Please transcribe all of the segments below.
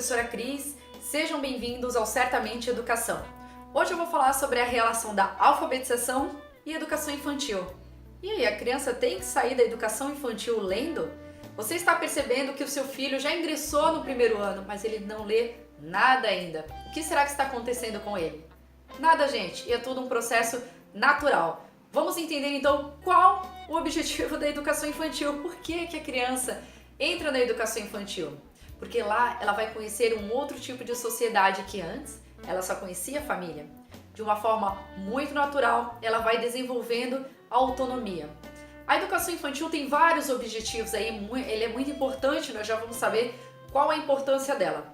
professora Cris, sejam bem-vindos ao Certamente Educação. Hoje eu vou falar sobre a relação da alfabetização e educação infantil. E aí, a criança tem que sair da educação infantil lendo? Você está percebendo que o seu filho já ingressou no primeiro ano, mas ele não lê nada ainda. O que será que está acontecendo com ele? Nada, gente, e é tudo um processo natural. Vamos entender então qual o objetivo da educação infantil. Por que a criança entra na educação infantil? Porque lá ela vai conhecer um outro tipo de sociedade que antes ela só conhecia a família. De uma forma muito natural, ela vai desenvolvendo a autonomia. A educação infantil tem vários objetivos aí, ele é muito importante, nós já vamos saber qual a importância dela.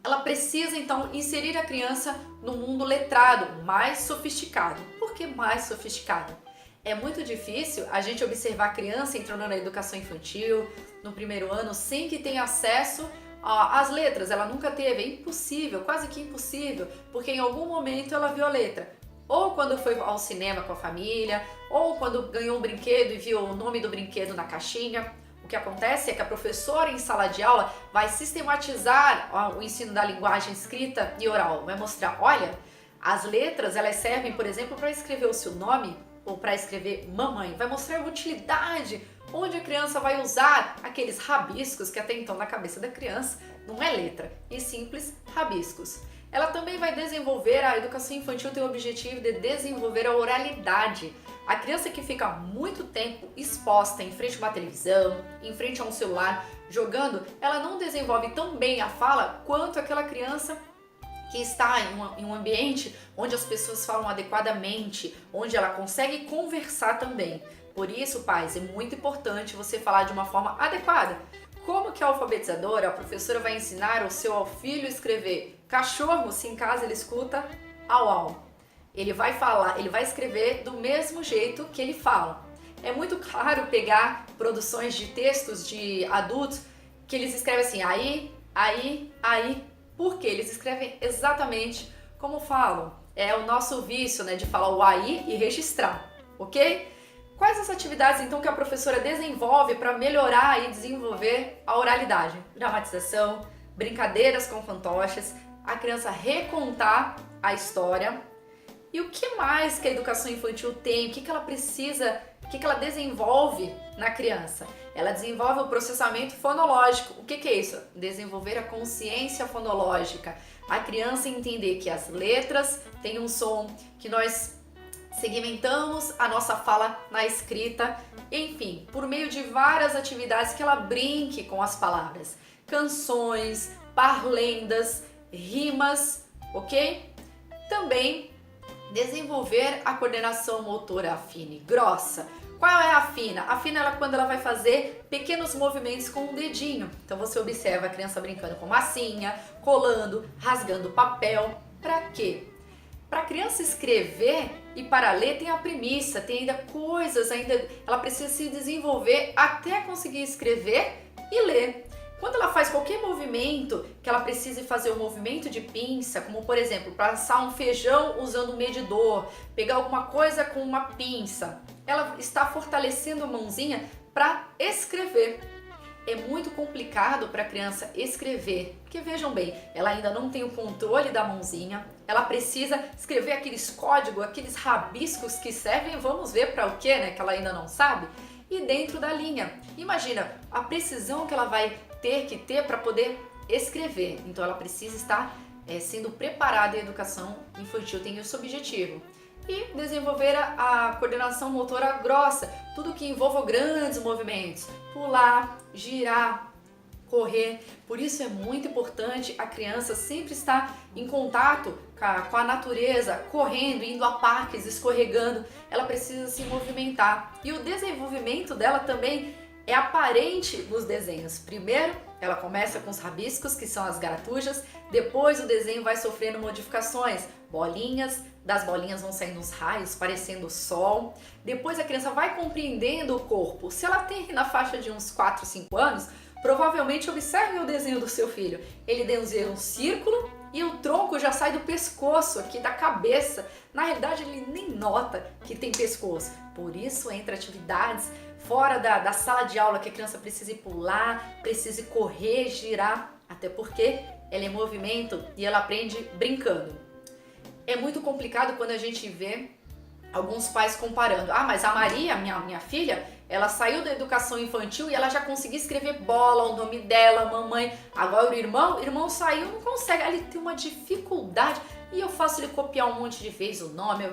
Ela precisa então inserir a criança no mundo letrado, mais sofisticado. Por que mais sofisticado? É muito difícil a gente observar a criança entrando na educação infantil, no primeiro ano, sem que tenha acesso às letras. Ela nunca teve, é impossível, quase que impossível, porque em algum momento ela viu a letra. Ou quando foi ao cinema com a família, ou quando ganhou um brinquedo e viu o nome do brinquedo na caixinha. O que acontece é que a professora em sala de aula vai sistematizar o ensino da linguagem escrita e oral. Vai mostrar, olha, as letras elas servem, por exemplo, para escrever o seu nome ou para escrever mamãe. Vai mostrar a utilidade, onde a criança vai usar aqueles rabiscos que até então na cabeça da criança não é letra, e simples rabiscos. Ela também vai desenvolver, a educação infantil tem o objetivo de desenvolver a oralidade. A criança que fica muito tempo exposta em frente a uma televisão, em frente a um celular, jogando, ela não desenvolve tão bem a fala quanto aquela criança que está em um ambiente onde as pessoas falam adequadamente, onde ela consegue conversar também. Por isso, pais, é muito importante você falar de uma forma adequada. Como que a alfabetizadora, a professora vai ensinar o seu filho a escrever cachorro se em casa ele escuta au au? Ele vai falar, ele vai escrever do mesmo jeito que ele fala. É muito claro pegar produções de textos de adultos que eles escrevem assim, aí, porque eles escrevem exatamente como falam. É o nosso vício, né, de falar o aí e registrar, ok? Quais as atividades então que a professora desenvolve para melhorar e desenvolver a oralidade? Dramatização, brincadeiras com fantoches, a criança recontar a história. E o que mais que a educação infantil tem? O que ela precisa, o que ela desenvolve na criança? Ela desenvolve o processamento fonológico. O que é isso? Desenvolver a consciência fonológica. A criança entender que as letras têm um som, que nós segmentamos a nossa fala na escrita. Enfim, por meio de várias atividades que ela brinque com as palavras. Canções, parlendas, rimas, ok? Também desenvolver a coordenação motora fina e grossa. Qual é a fina? A fina é quando ela vai fazer pequenos movimentos com o dedinho. Então você observa a criança brincando com massinha, colando, rasgando papel. Para quê? Para a criança escrever e para ler tem a premissa, tem ainda coisas, ela precisa se desenvolver até conseguir escrever e ler. Quando ela faz qualquer movimento, que ela precise fazer um movimento de pinça, como por exemplo, passar um feijão usando um medidor, pegar alguma coisa com uma pinça, ela está fortalecendo a mãozinha para escrever. É muito complicado para a criança escrever, porque vejam bem, ela ainda não tem o controle da mãozinha, ela precisa escrever aqueles códigos, aqueles rabiscos que servem, vamos ver para o que, né, que ela ainda não sabe, e dentro da linha. Imagina a precisão que ela vai ter que ter para poder escrever. Então ela precisa estar sendo preparada. E a educação infantil tem esse objetivo. E desenvolver a coordenação motora grossa, tudo que envolva grandes movimentos, pular, girar, correr. Por isso é muito importante a criança sempre estar em contato com a natureza, correndo, indo a parques, escorregando. Ela precisa se movimentar. E o desenvolvimento dela também é aparente nos desenhos. Primeiro, ela começa com os rabiscos, que são as garatujas. Depois o desenho vai sofrendo modificações. Bolinhas, das bolinhas vão saindo uns raios, parecendo o sol. Depois a criança vai compreendendo o corpo. Se ela tem na faixa de uns 4, 5 anos, provavelmente observe o desenho do seu filho. Ele desenha um círculo e o tronco já sai do pescoço, aqui da cabeça. Na realidade, ele nem nota que tem pescoço. Por isso, entre atividades fora da sala de aula que a criança precise pular, precise correr, girar, até porque ela é movimento e ela aprende brincando. É muito complicado quando a gente vê alguns pais comparando. Ah, mas a Maria, minha filha, ela saiu da educação infantil e ela já conseguia escrever bola, o nome dela, mamãe. Agora o irmão saiu, não consegue. Ele tem uma dificuldade e eu faço ele copiar um monte de vezes o nome.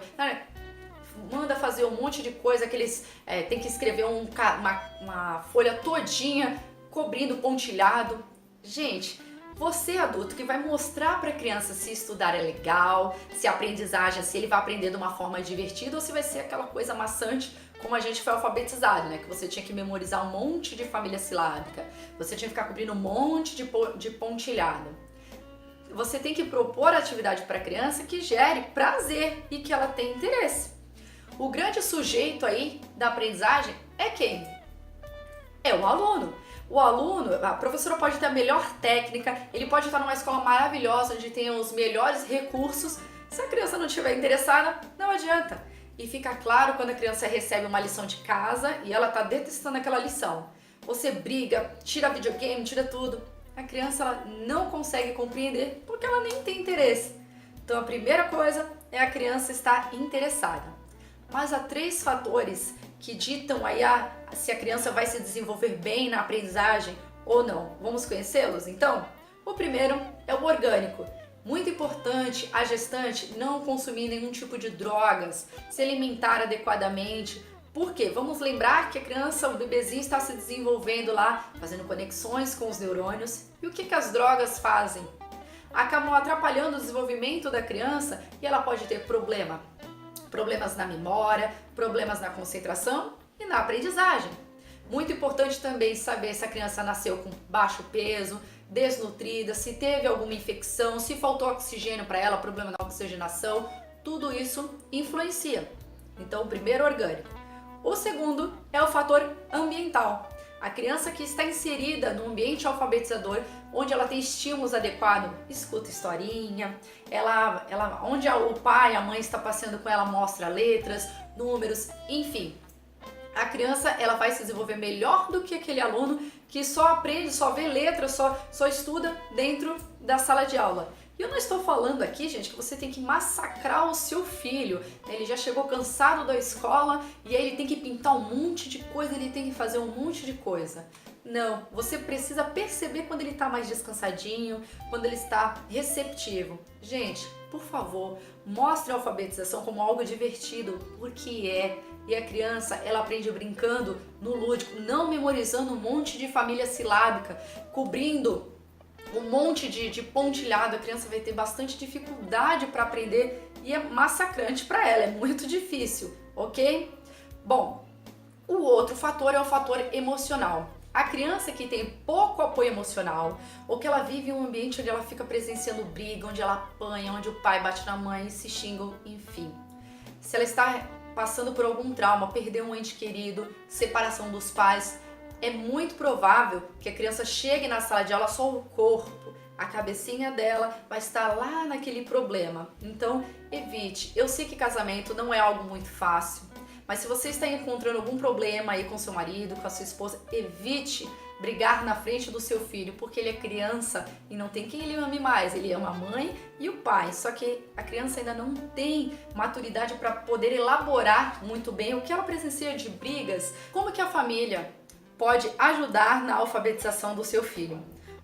Manda fazer um monte de coisa que eles tem que escrever uma folha todinha cobrindo pontilhado. Gente, você adulto que vai mostrar para a criança se estudar é legal, se a aprendizagem, se ele vai aprender de uma forma divertida ou se vai ser aquela coisa maçante como a gente foi alfabetizado, né? Que você tinha que memorizar um monte de família silábica, você tinha que ficar cobrindo um monte de pontilhado. Você tem que propor atividade para a criança que gere prazer e que ela tenha interesse. O grande sujeito aí da aprendizagem é quem? É o aluno. O aluno, a professora pode ter a melhor técnica, ele pode estar numa escola maravilhosa, onde tem os melhores recursos. Se a criança não estiver interessada, não adianta. E fica claro quando a criança recebe uma lição de casa e ela está detestando aquela lição. Você briga, tira videogame, tira tudo. A criança ela não consegue compreender porque ela nem tem interesse. Então a primeira coisa é a criança estar interessada. Mas há 3 fatores que ditam aí se a criança vai se desenvolver bem na aprendizagem ou não. Vamos conhecê-los então? O primeiro é o orgânico. Muito importante a gestante não consumir nenhum tipo de drogas, se alimentar adequadamente. Por quê? Vamos lembrar que a criança, o bebezinho está se desenvolvendo lá, fazendo conexões com os neurônios. E o que as drogas fazem? Acabam atrapalhando o desenvolvimento da criança e ela pode ter problemas na memória, problemas na concentração e na aprendizagem. Muito importante também saber se a criança nasceu com baixo peso, desnutrida, se teve alguma infecção, se faltou oxigênio para ela, problema na oxigenação, tudo isso influencia. Então, o primeiro orgânico. O segundo é o fator ambiental. A criança que está inserida no ambiente alfabetizador, onde ela tem estímulos adequados, escuta historinha, onde o pai, a mãe está passeando com ela, mostra letras, números, enfim. A criança ela vai se desenvolver melhor do que aquele aluno que só aprende, só vê letras, só estuda dentro da sala de aula. E eu não estou falando aqui, gente, que você tem que massacrar o seu filho. Ele já chegou cansado da escola e aí ele tem que pintar um monte de coisa, ele tem que fazer um monte de coisa. Não, você precisa perceber quando ele está mais descansadinho, quando ele está receptivo. Gente, por favor, mostre a alfabetização como algo divertido, porque é. E a criança, ela aprende brincando no lúdico, não memorizando um monte de família silábica, cobrindo um monte de pontilhado. A criança vai ter bastante dificuldade para aprender e é massacrante para ela, é muito difícil, ok? Bom, o outro fator é o fator emocional. A criança que tem pouco apoio emocional ou que ela vive em um ambiente onde ela fica presenciando briga, onde ela apanha, onde o pai bate na mãe, se xingam, enfim. Se ela está passando por algum trauma, perdeu um ente querido, separação dos pais, é muito provável que a criança chegue na sala de aula só o corpo, a cabecinha dela vai estar lá naquele problema. Então, evite. Eu sei que casamento não é algo muito fácil, mas se você está encontrando algum problema aí com seu marido, com a sua esposa, evite brigar na frente do seu filho, porque ele é criança e não tem quem ele ame mais. Ele ama a mãe e o pai, só que a criança ainda não tem maturidade para poder elaborar muito bem o que ela presencia de brigas. Como que a família pode ajudar na alfabetização do seu filho?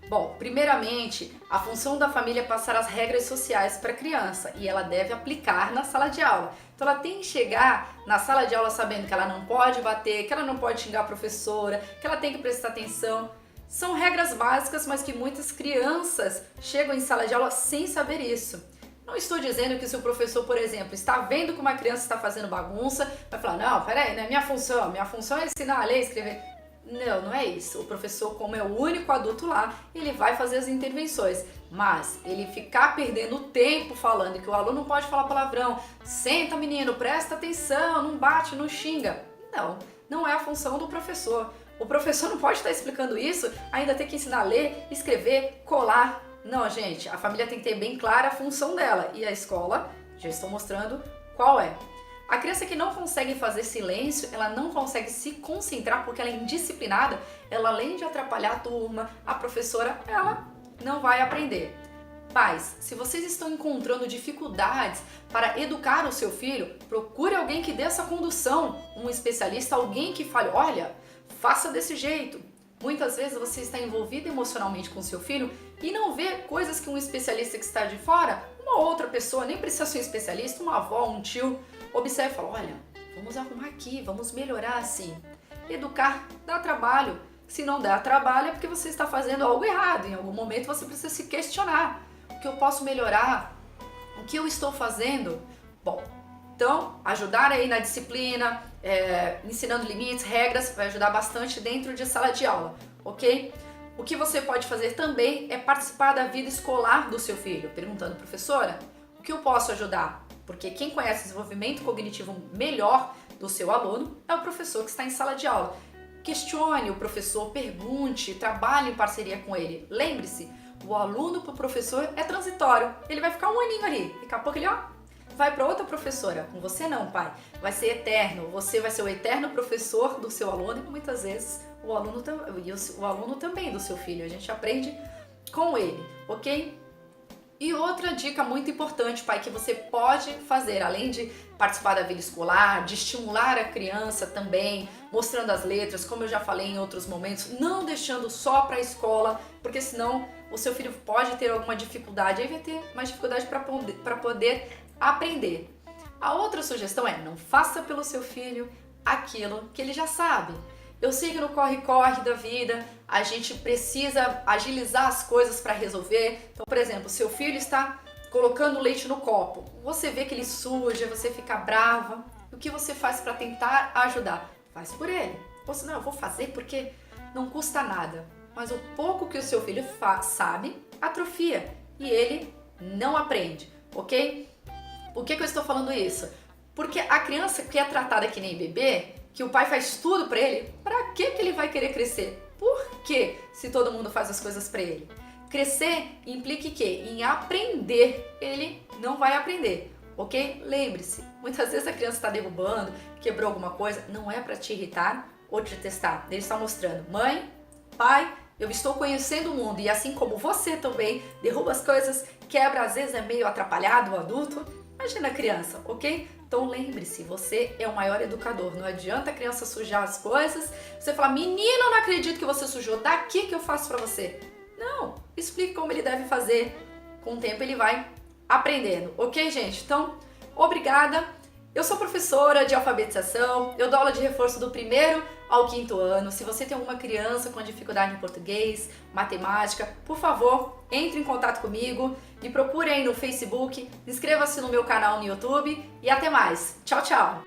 Bom, primeiramente, a função da família é passar as regras sociais para a criança e ela deve aplicar na sala de aula. Então ela tem que chegar na sala de aula sabendo que ela não pode bater, que ela não pode xingar a professora, que ela tem que prestar atenção. São regras básicas, mas que muitas crianças chegam em sala de aula sem saber isso. Não estou dizendo que se o professor, por exemplo, está vendo que uma criança está fazendo bagunça, vai falar, não, peraí, não é minha função é ensinar a ler e escrever. Não, não é isso. O professor, como é o único adulto lá, ele vai fazer as intervenções. Mas ele ficar perdendo tempo falando que o aluno não pode falar palavrão, senta menino, presta atenção, não bate, não xinga. Não, não é a função do professor. O professor não pode estar explicando isso, ainda tem que ensinar a ler, escrever, colar. Não, gente, a família tem que ter bem clara a função dela. E a escola, já estou mostrando qual é. A criança que não consegue fazer silêncio, ela não consegue se concentrar porque ela é indisciplinada, ela além de atrapalhar a turma, a professora, ela não vai aprender. Pais, se vocês estão encontrando dificuldades para educar o seu filho, procure alguém que dê essa condução, um especialista, alguém que fale, olha, faça desse jeito. Muitas vezes você está envolvido emocionalmente com o seu filho e não vê coisas que um especialista que está de fora, uma outra pessoa, nem precisa ser um especialista, uma avó, um tio, observa e fala, olha, vamos arrumar aqui, vamos melhorar assim. Educar dá trabalho. Se não dá trabalho é porque você está fazendo algo errado. Em algum momento você precisa se questionar. O que eu posso melhorar? O que eu estou fazendo? Bom, então ajudar aí na disciplina, ensinando limites, regras, vai ajudar bastante dentro de sala de aula, ok? O que você pode fazer também é participar da vida escolar do seu filho, perguntando, professora, o que eu posso ajudar? Porque quem conhece o desenvolvimento cognitivo melhor do seu aluno é o professor que está em sala de aula. Questione o professor, pergunte, trabalhe em parceria com ele. Lembre-se, o aluno para o professor é transitório. Ele vai ficar um aninho ali. Daqui a pouco ele vai para outra professora. Com você não, pai. Vai ser eterno. Você vai ser o eterno professor do seu aluno e muitas vezes o aluno também do seu filho. A gente aprende com ele, ok? E outra dica muito importante, pai, que você pode fazer, além de participar da vida escolar, de estimular a criança também, mostrando as letras, como eu já falei em outros momentos, não deixando só para a escola, porque senão o seu filho pode ter alguma dificuldade, aí vai ter mais dificuldade para poder aprender. A outra sugestão é, não faça pelo seu filho aquilo que ele já sabe. Eu sei que no corre-corre da vida a gente precisa agilizar as coisas para resolver. Então, por exemplo, seu filho está colocando leite no copo. Você vê que ele suja, você fica brava. O que você faz para tentar ajudar? Faz por ele. Ou senão, eu vou fazer porque não custa nada. Mas o pouco que o seu filho sabe, atrofia. E ele não aprende, ok? Por que eu estou falando isso? Porque a criança que é tratada que nem bebê, que o pai faz tudo pra ele, pra que ele vai querer crescer? Por que se todo mundo faz as coisas pra ele? Crescer implica em quê? Em aprender. Ele não vai aprender, ok? Lembre-se, muitas vezes a criança está derrubando, quebrou alguma coisa, não é pra te irritar ou te testar. Ele está mostrando, mãe, pai, eu estou conhecendo o mundo e assim como você também derruba as coisas, quebra, às vezes é meio atrapalhado o adulto, imagina a criança, ok? Então lembre-se, você é o maior educador. Não adianta a criança sujar as coisas. Você fala, menino, eu não acredito que você sujou. Daqui que eu faço pra você. Não, explique como ele deve fazer. Com o tempo ele vai aprendendo. Ok, gente? Então, obrigada. Eu sou professora de alfabetização. Eu dou aula de reforço do 1º ao 5º ano. Se você tem alguma criança com dificuldade em português, matemática, por favor, entre em contato comigo. Me procure aí no Facebook, inscreva-se no meu canal no YouTube e até mais. Tchau, tchau!